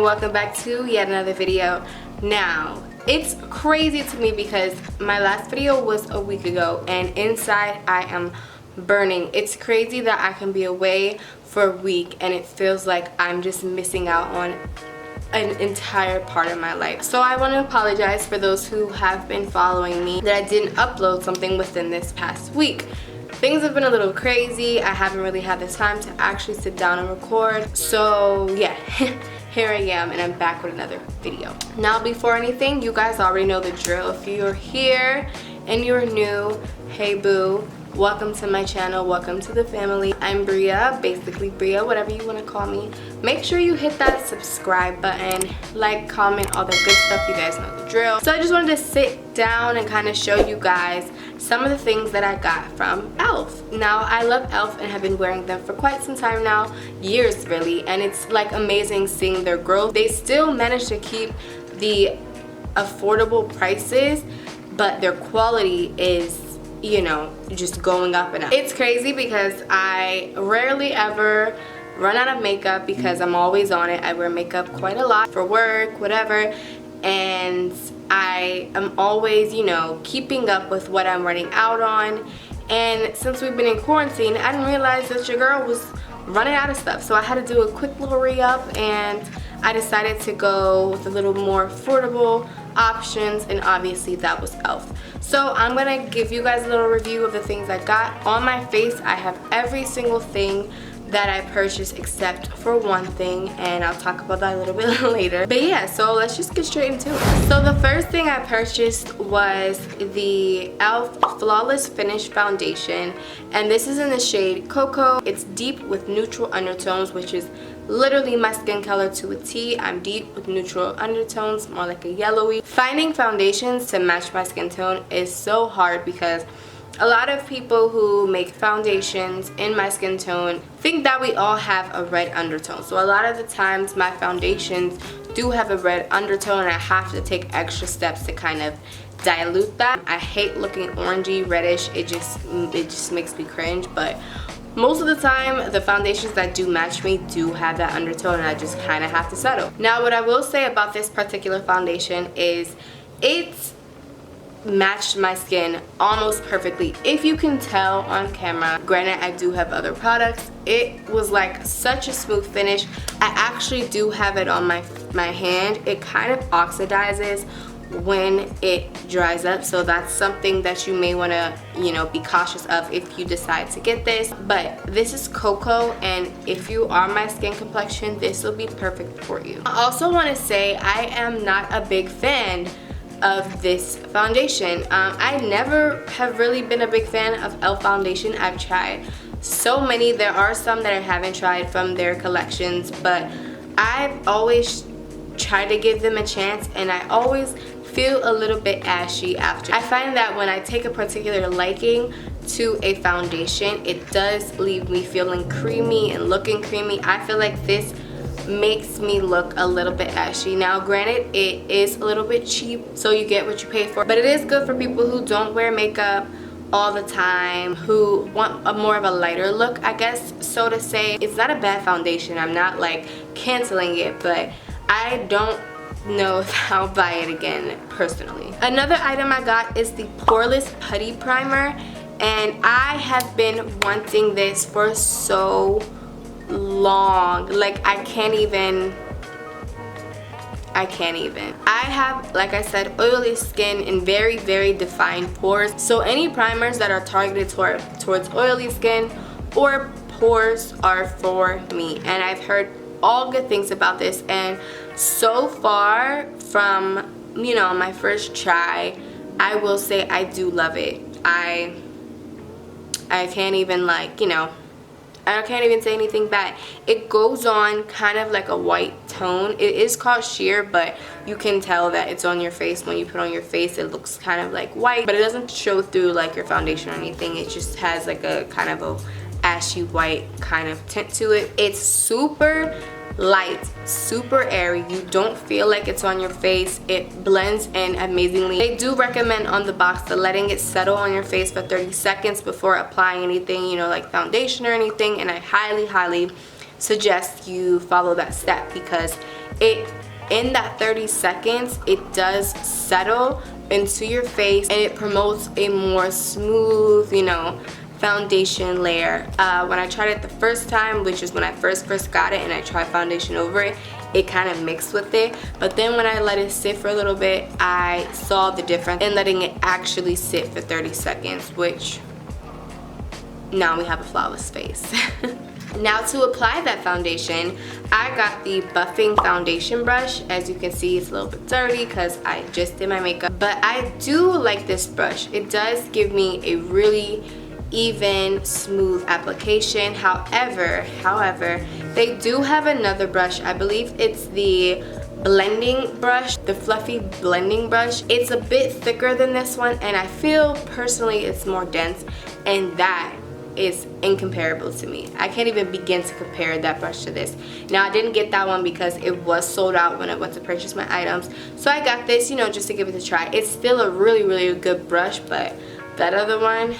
welcome back to yet another video. Now, it's crazy to me because my last video was a week ago and inside I am burning. It's crazy that I can be away for a week and it feels like I'm just missing out on an entire part of my life. So I want to apologize for those who have been following me that I didn't upload something within this past week. Things have been a little crazy. I haven't really had the time to actually sit down and record. So yeah, here I am and I'm back with another video. Now before anything, you guys already know the drill. If you're here and you're new, hey boo, welcome to my channel, welcome to the family. I'm Bria, basically Bria, whatever you want to call me. Make sure you hit that subscribe button, like, comment, all that good stuff. You guys know the drill. So I just wanted to sit down and kind of show you guys some of the things that I got from e.l.f. Now I love e.l.f. and have been wearing them for quite some time now, years really, and it's like amazing seeing their growth. They still manage to keep the affordable prices, but their quality is, you know, just going up and up. It's crazy because I rarely ever run out of makeup because I'm always on it. I wear makeup quite a lot for work, whatever, and I am always, you know, keeping up with what I'm running out on. And since we've been in quarantine, I didn't realize that your girl was running out of stuff, so I had to do a quick little re-up and I decided to go with a little more affordable options, and obviously that was e.l.f. So I'm gonna give you guys a little review of the things I got. On my face I have every single thing that I purchased except for one thing, and I'll talk about that a little bit later. But yeah, so let's just get straight into it. So the first thing I purchased was the e.l.f. Flawless Finish Foundation, and this is in the shade Cocoa. It's deep with neutral undertones, which is literally my skin color to a T. I'm deep with neutral undertones, more like a yellowy. Finding foundations to match my skin tone is so hard because a lot of people who make foundations in my skin tone think that we all have a red undertone. So a lot of the times my foundations do have a red undertone and I have to take extra steps to kind of dilute that. I hate looking orangey, reddish. It just makes me cringe, but most of the time the foundations that do match me do have that undertone and I just kind of have to settle. Now what I will say about this particular foundation is it's matched my skin almost perfectly. If you can tell on camera, granted I do have other products, it was like such a smooth finish. I actually do have it on my hand. It kind of oxidizes when it dries up, so that's something that you may want to, you know, be cautious of if you decide to get this. But this is Cocoa, and if you are my skin complexion, this will be perfect for you. I also want to say I am not a big fan of this foundation. I never have really been a big fan of e.l.f. foundation. I've tried so many. There are some that I haven't tried from their collections, but I've always tried to give them a chance and I always feel a little bit ashy after. I find that when I take a particular liking to a foundation, it does leave me feeling creamy and looking creamy. I feel like this makes me look a little bit ashy. Now granted, it is a little bit cheap, so you get what you pay for, but it is good for people who don't wear makeup all the time, who want a more of a lighter look, I guess, so to say. It's not a bad foundation. I'm not like canceling it, but I don't know if I'll buy it again personally. Another item I got is the Poreless Putty Primer, and I have been wanting this for so long. Like I can't even. I have, like I said, oily skin and very, very defined pores. So any primers that are targeted towards oily skin or pores are for me. And I've heard all good things about this, and so far from, you know, my first try, I will say I do love it. I can't even, like, you know, I can't even say anything bad. It goes on kind of like a white tone. It is called sheer, but you can tell that it's on your face. When you put it on your face, it looks kind of like white, but it doesn't show through like your foundation or anything. It just has like a kind of a ashy white kind of tint to it. It's super light, super airy. You don't feel like it's on your face. It blends in amazingly. They do recommend on the box the letting it settle on your face for 30 seconds before applying anything, you know, like foundation or anything, and I highly suggest you follow that step because in that 30 seconds, it does settle into your face and it promotes a more smooth, you know, foundation layer. When I tried it the first time, which is when I first got it and I tried foundation over it, it kind of mixed with it. But then when I let it sit for a little bit, I saw the difference in letting it actually sit for 30 seconds, which now we have a flawless face. Now to apply that foundation, I got the buffing foundation brush. As you can see, it's a little bit dirty because I just did my makeup, but I do like this brush. It does give me a really even, smooth application. However, they do have another brush. I believe it's the blending brush, the fluffy blending brush. It's a bit thicker than this one, and I feel personally it's more dense, and that is incomparable to me. I can't even begin to compare that brush to this. Now, I didn't get that one because it was sold out when I went to purchase my items, so I got this, you know, just to give it a try. It's still a really good brush, but that other one,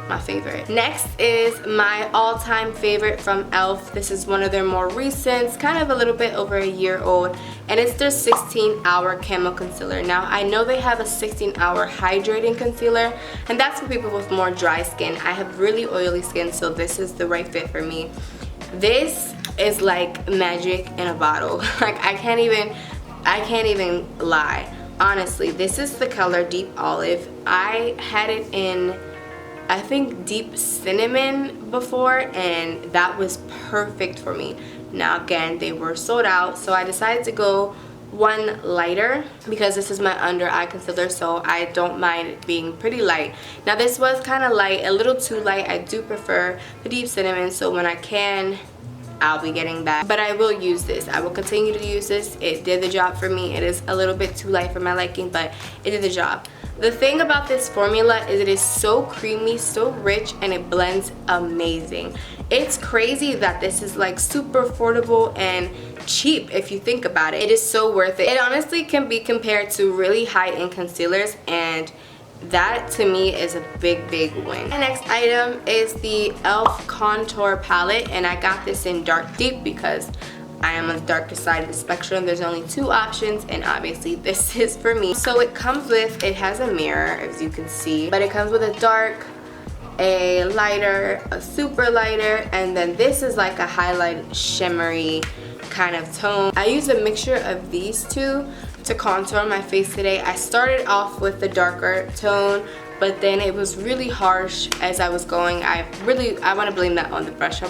my favorite. Next is my all-time favorite from e.l.f. This is one of their more recent, kind of a little bit over a year old, and it's their 16-hour camo concealer. Now, I know they have a 16-hour hydrating concealer, and that's for people with more dry skin. I have really oily skin, so this is the right fit for me. This is like magic in a bottle. Like, I can't even lie. Honestly, this is the color Deep Olive. I had it in, I think, Deep Cinnamon before, and that was perfect for me. Now again, they were sold out, so I decided to go one lighter because this is my under eye concealer, so I don't mind it being pretty light. Now this was kind of light, a little too light. I do prefer the Deep Cinnamon, so when I can, I'll be getting that. But I will use this. I will continue to use this. It did the job for me. It is a little bit too light for my liking, but it did the job. The thing about this formula is it is so creamy, so rich, and it blends amazing. It's crazy that this is like super affordable and cheap if you think about it. It is so worth it. It honestly can be compared to really high-end concealers, and that to me is a big win. My next item is the e.l.f. contour palette, and I got this in dark deep because I am on the darker side of the spectrum. There's only two options, and obviously this is for me. So it comes with, it has a mirror, as you can see, but it comes with a dark, a lighter, a super lighter, and then this is like a highlight shimmery kind of tone. I use a mixture of these two to contour my face today. I started off with the darker tone, but then it was really harsh as I was going. I want to blame that on the brush I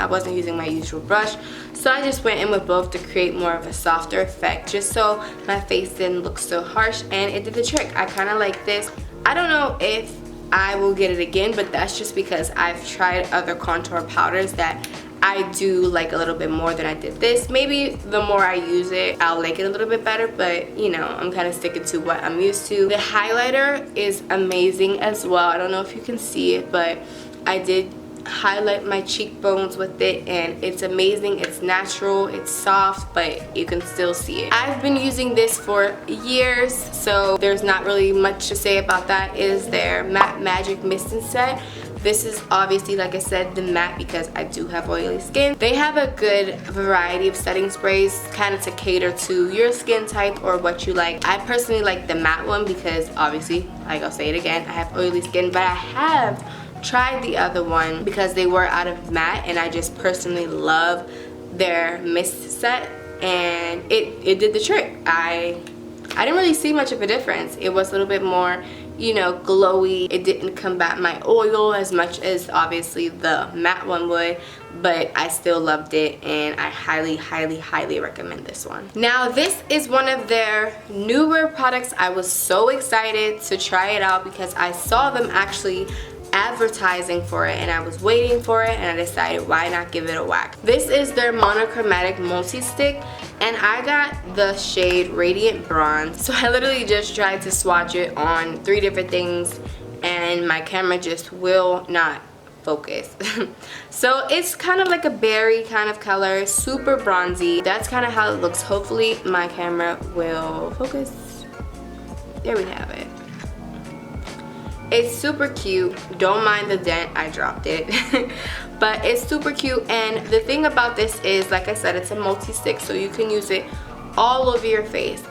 wasn't using my usual brush, so I just went in with both to create more of a softer effect, just so my face didn't look so harsh, and it did the trick. I kind of like this. I don't know if I will get it again, but that's just because I've tried other contour powders that I do like a little bit more than I did this. Maybe the more I use it, I'll like it a little bit better, but you know, I'm kind of sticking to what I'm used to. The highlighter is amazing as well. I don't know if you can see it, but I did highlight my cheekbones with it, and it's amazing. It's natural, it's soft, but you can still see it. I've been using this for years, so there's not really much to say about that. It is their Matte Magic Mist and Set. This is obviously, like I said, the matte because I do have oily skin. They have a good variety of setting sprays kind of to cater to your skin type or what you like. I personally like the matte one because obviously, like I'll say it again, I have oily skin, but I have tried the other one because they were out of matte, and I just personally love their mist set, and it did the trick. I didn't really see much of a difference. It was a little bit more, you know, glowy. It didn't combat my oil as much as obviously the matte one would, but I still loved it, and I highly recommend this one. Now this is one of their newer products. I was so excited to try it out because I saw them actually advertising for it, and I was waiting for it, and I decided why not give it a whack. This is their Monochromatic multi-stick, and I got the shade Radiant Bronze. So I literally just tried to swatch it on 3 different things, and my camera just will not focus. So it's kind of like a berry kind of color, super bronzy. That's kind of how it looks. Hopefully my camera will focus. There we have it. It's super cute. Don't mind the dent, I dropped it. But it's super cute, and the thing about this is, like I said, it's a multi-stick, so you can use it all over your face.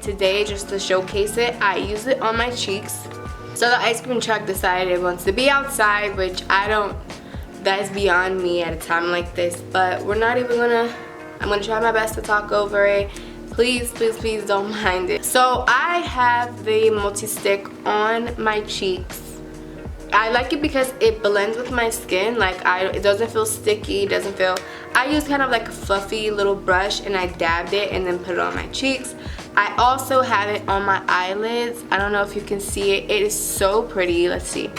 Today, just to showcase it, I use it on my cheeks. So the ice cream truck decided it wants to be outside, which that is beyond me at a time like this, but we're not even I'm gonna try my best to talk over it. Please, please, please don't mind it. So I have the multi-stick on my cheeks. I like it because it blends with my skin. Like, it doesn't feel sticky, I use kind of like a fluffy little brush, and I dabbed it and then put it on my cheeks. I also have it on my eyelids. I don't know if you can see it. It is so pretty. Let's see.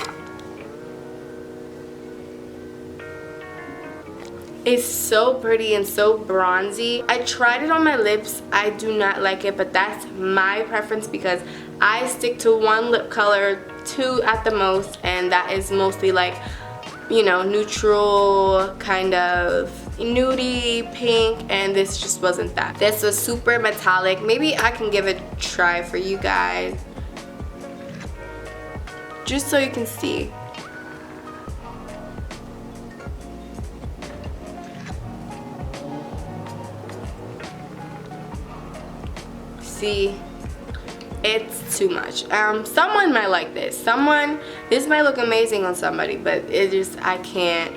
It's so pretty and so bronzy. I tried it on my lips. I do not like it, but that's my preference because I stick to one lip color, two at the most, and that is mostly like, you know, neutral, kind of nudie pink, and this just wasn't that. This was super metallic. Maybe I can give it a try for you guys, just so you can see. See, it's too much. Someone might like this. This might look amazing on somebody, but it just, I can't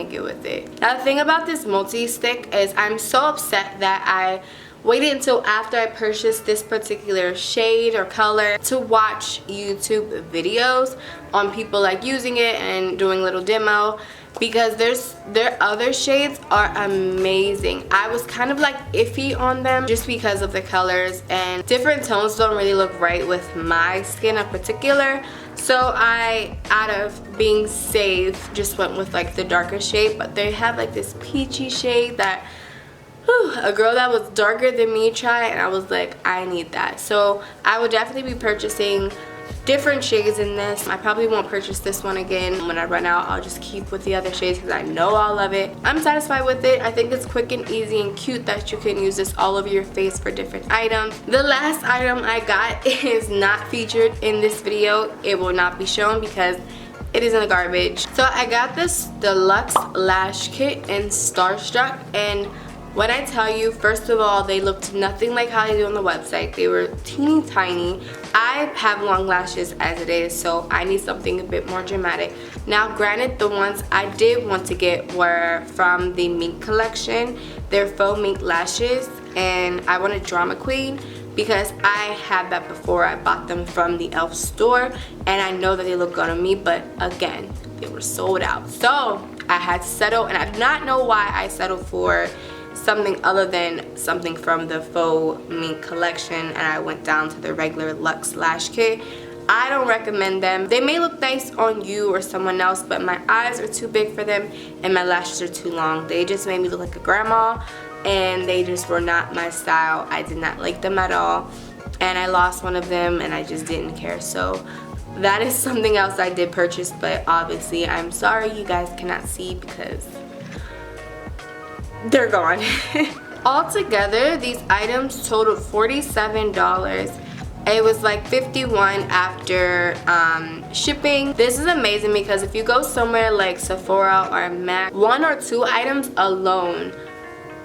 get with it. Now the thing about this multi-stick is I'm so upset that I waited until after I purchased this particular shade or color to watch YouTube videos on people like using it and doing little demo, because their other shades are amazing. I was kind of like iffy on them just because of the colors, and different tones don't really look right with my skin in particular. So I, out of being safe, just went with like the darker shade. But they have like this peachy shade that a girl that was darker than me tried, and I was like, I need that. So I will definitely be purchasing different shades in this. I probably won't purchase this one again. When I run out, I'll just keep with the other shades because I know I'll love it. I'm satisfied with it. I think it's quick and easy and cute that you can use this all over your face for different items. The last item I got is not featured in this video. It will not be shown because it is in the garbage. So I got this deluxe lash kit in Starstruck, and when I tell you, first of all, they looked nothing like how they do on the website. They were teeny tiny. I have long lashes as it is, so I need something a bit more dramatic. Now, granted, the ones I did want to get were from the Mink collection. They're faux mink lashes, and I wanted Drama Queen because I had that before. I bought them from the E.l.f. store, and I know that they look good on me, but again, they were sold out. So I had to settle, and I do not know why I settled for something other than something from the faux mink collection, and I went down to the regular Luxe lash kit. I don't recommend them. They may look nice on you or someone else, but my eyes are too big for them and my lashes are too long. They just made me look like a grandma, and they just were not my style. I did not like them at all, and I lost one of them and I just didn't care. So that is something else I did purchase, but obviously I'm sorry you guys cannot see because they're gone. Altogether, these items totaled $47. It was like $51 after shipping. This is amazing because if you go somewhere like Sephora or MAC, 1 or 2 items alone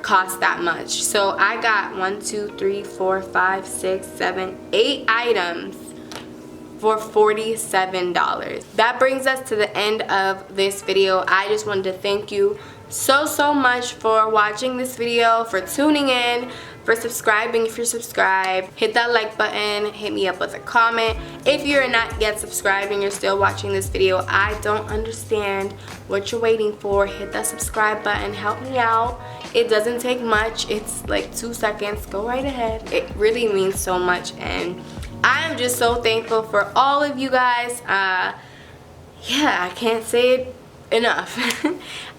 cost that much. So I got 1, 2, 3, 4, 5, 6, 7, 8 items for $47. That brings us to the end of this video. I just wanted to thank you so much for watching this video, for tuning in, for subscribing if you're subscribed. Hit that like button, hit me up with a comment. If you're not yet subscribed and you're still watching this video, I don't understand what you're waiting for. Hit that subscribe button, help me out. It doesn't take much, it's like 2 seconds. Go right ahead. It really means so much, and I am just so thankful for all of you guys. Yeah, I can't say it enough.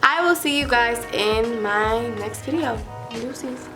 I will see you guys in my next video. Deuces.